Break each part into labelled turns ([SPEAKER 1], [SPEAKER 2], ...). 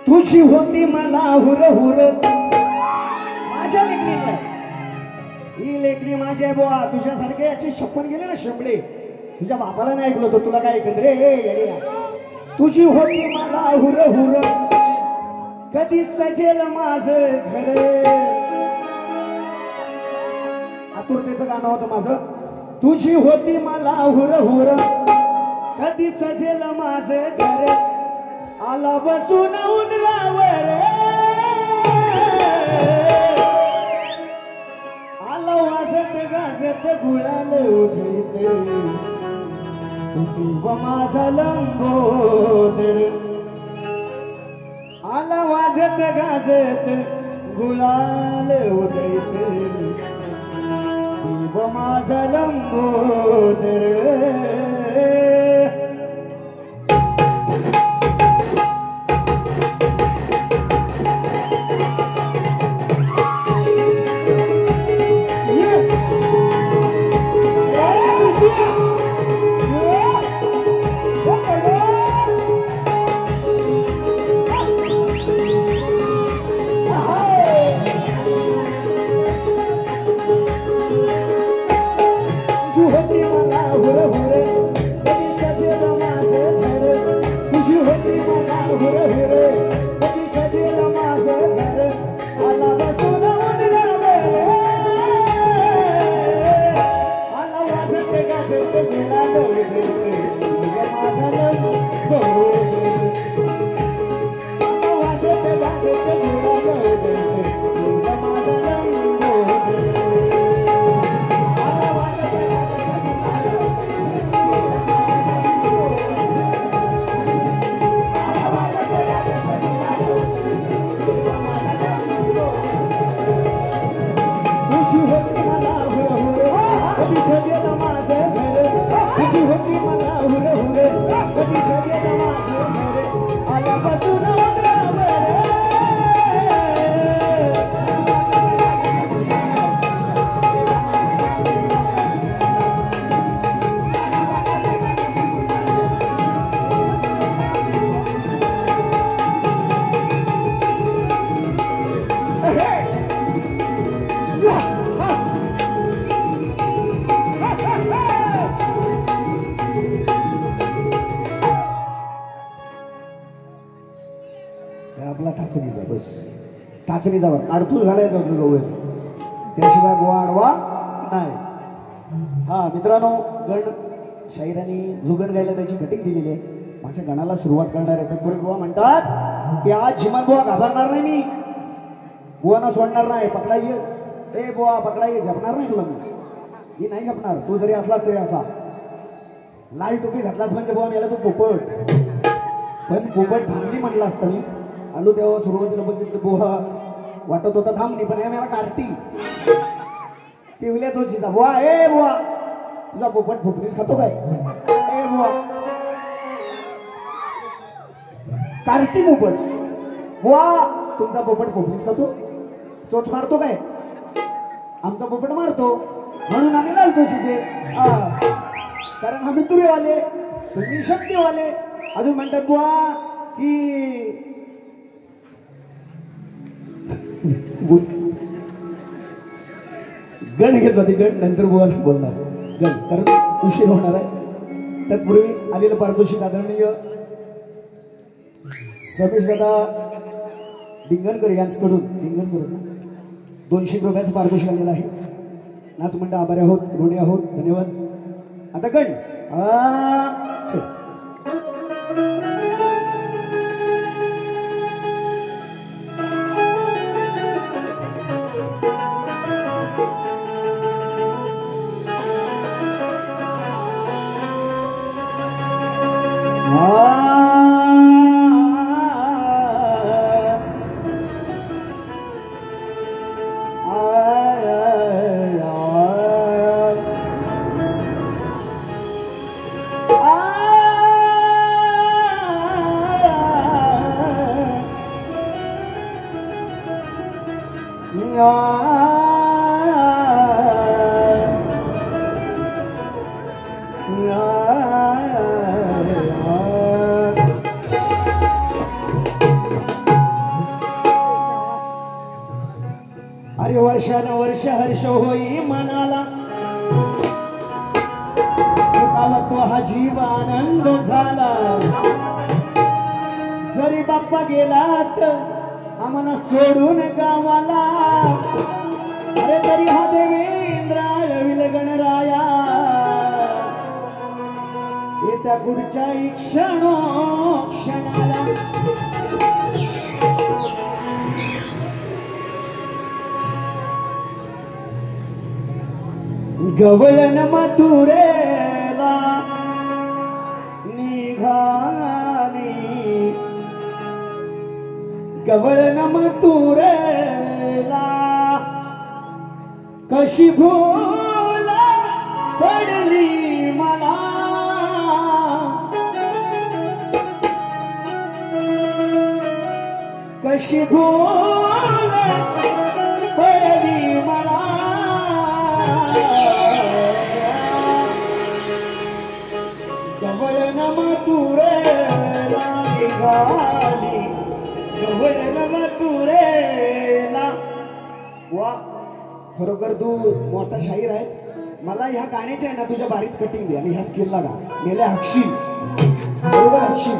[SPEAKER 1] तुझी होती मला हुर हुर माझ्या लेकरीला ही लेकरी माझी आहे बुवा तुझ्यासारखे याची शपथ गेले ना शंभडे तुझ्या बापाला नाही ऐकलो तो तुला काय ऐकत रे तुझी होती मला हुर हुर कधी सजेल माझ घर आतुरतेचं गाणं होतं माझं तुझी होती मला हुर हुर कधी सजेल माझ घर आला बसून उंदरावर आला वाजत गाजत गुळाल उधळीत व माझा लंबोदर आला वाजत गाजत गुळाल उधळीत व माझा लंबोदर टाचणी जावा अडथून झालाय गवळे त्याशिवाय गोवा आडवा नाही हा मित्रांनो गण शाहिरांनी जुगन गायला त्याची कटिंग दिलेली आहे माझ्या गणाला सुरुवात करणार आहे तत्पूर्वी बुवा म्हणतात की आज झिमन बुवा घाबरणार नाही मी बुवाना सोडणार नाही पकडा ये ए बुवा पकडा ये झपणार नाही तुला मी नाही झपणार तू जरी असलास तरी असा लाल टोपी घातलास म्हणजे बुवा याला तू पोपट पण पोपट थांबली म्हणला असतं मी आलो तेव्हा सुरुवातीला बघितलं बुवा वाटत होता थांबली पण मला कार्टी पिवल्याच होती बुवा ए बुवा तुझा पोपट फुकणीच खातो काय ए बुवा कार्टी पोपट बुवा तुमचा पोपट फुकणीच खातो चोच मारतो काय आमचा पोपट मारतो म्हणून आम्ही लालतो चिचे कारण आम्ही तुरेवाले तुम्ही शक्तीवाले अजून म्हणतात बुवा की गण घेत होती गण नंतर बोलणार गण कारण उशीर होणार आहे तत्पूर्वी आलेलं पारितोषिक आदरणीय रमेश दादा डिंगणकर यांच्याकडून डिंगणकर 200 रुपयाचं पारितोषिक आलेलं आहे नाच मंडळ आभारी आहोत ऋणी आहोत धन्यवाद आता गण वर्षानुवर्ष हर्ष होई मनाला, तो हा जीव आनंद झाला. जरी बाप्पा गेलात आम्हाला सोडून गावाला, अरे तरी हा देवेंद्राळ विलगणराया येत्या पुढच्या क्षणाला. गवळण मथुरेला निघाली, गवळण मथुरेला कशी भूल पडली मला, कशी भूल पडली मला. गवळण मथुरेला निघाली, गवळण मथुरेला. वा, खरोखर तू मोठा शाहीर आहे. मला ह्या गाण्याच्या आहे ना तुझ्या बारीक कटिंग दे आणि ह्या स्किलला गा. मेल्या हक्षी, बरोबर हक्षी.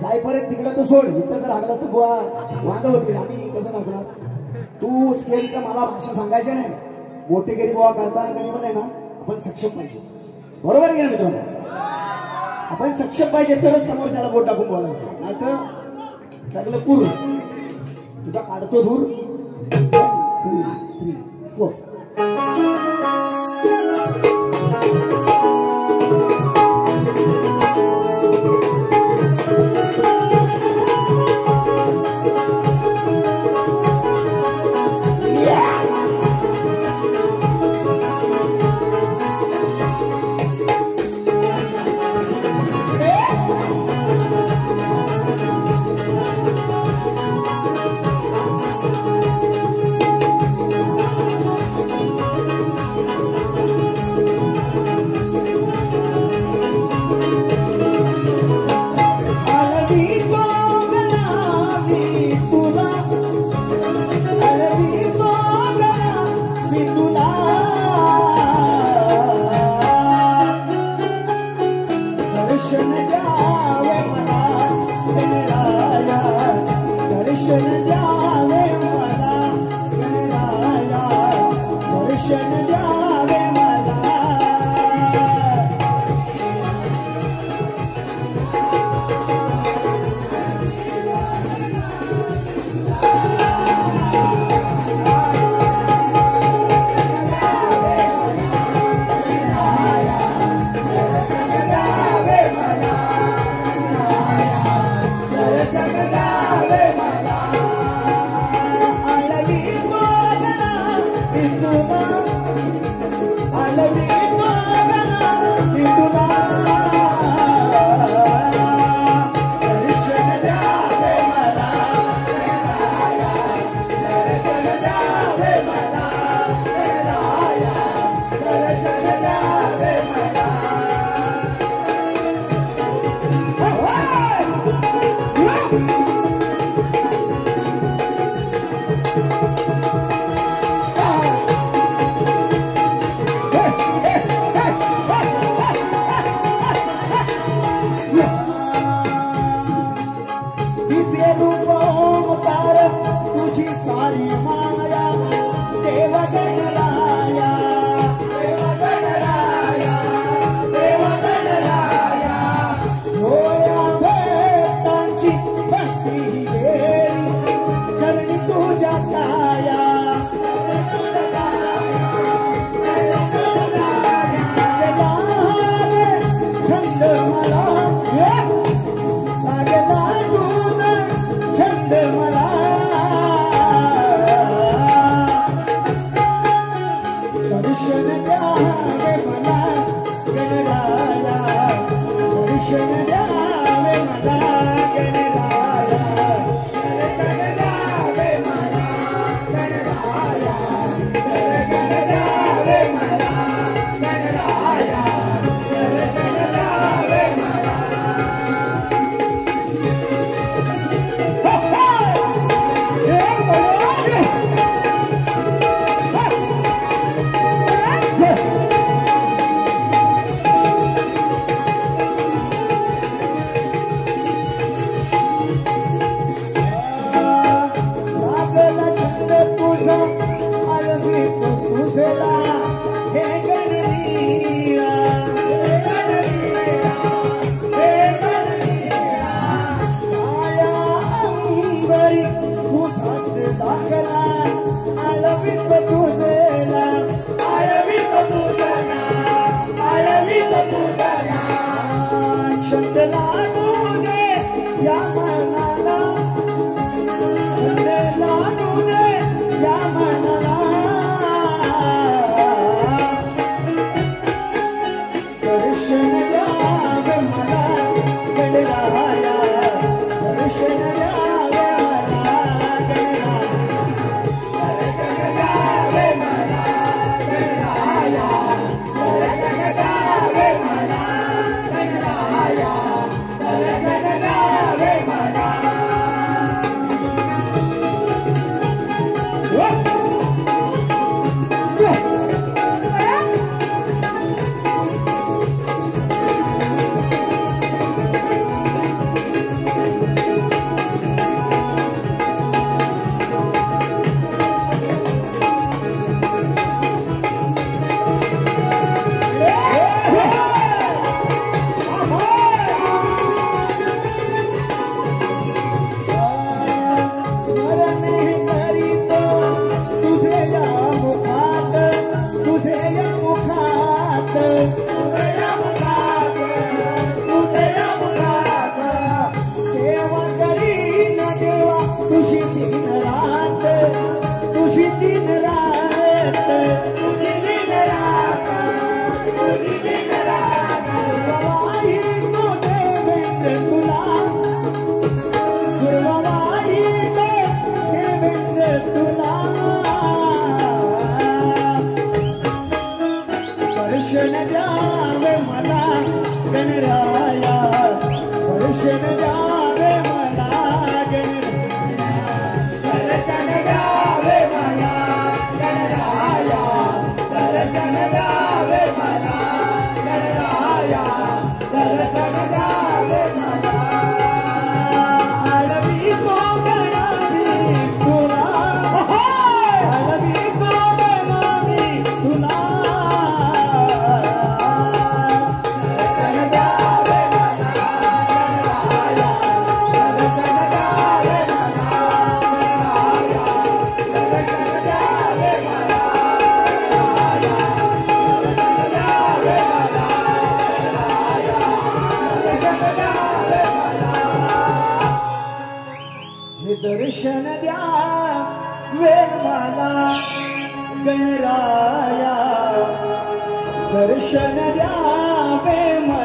[SPEAKER 1] जायपर्यंत तिकडे तो सोड, इथं जर लागलास तर बुवा वांद होतील. आम्ही कसं नाचणार. तू स्केलचं मला भाषा सांगायचे नाही. मोठेगिरी बुवा करताना कधी पण आहे ना आपण सक्षम पाहिजे. बरोबर आहे का मित्रांनो? आपण सक्षम पाहिजे तरच समोरच्याला बोट टाकून बोलायचं, नाही तर सगळं पूर्ण तुझा काढतो धूर. 1 2 3 4. या मनाला लाडू दे या मनाला दर्शन द्यावे मला गणराया दर्शन द्यावे मला गणराया दर्शन द्यावे मला गणराया दर्शन द्यावे मला दर्शन द्यावे मला गणराया दर्शन द्यावे मला दर्शन द्यावे मला गणराया दर्शन द्यावे मला गणराया दर्शन द्यावे मला आळवी कोकणावी तुला आळवी कोकणावी तुला दर्शन द्यावे मला गणराया दर्शन द्यावे मला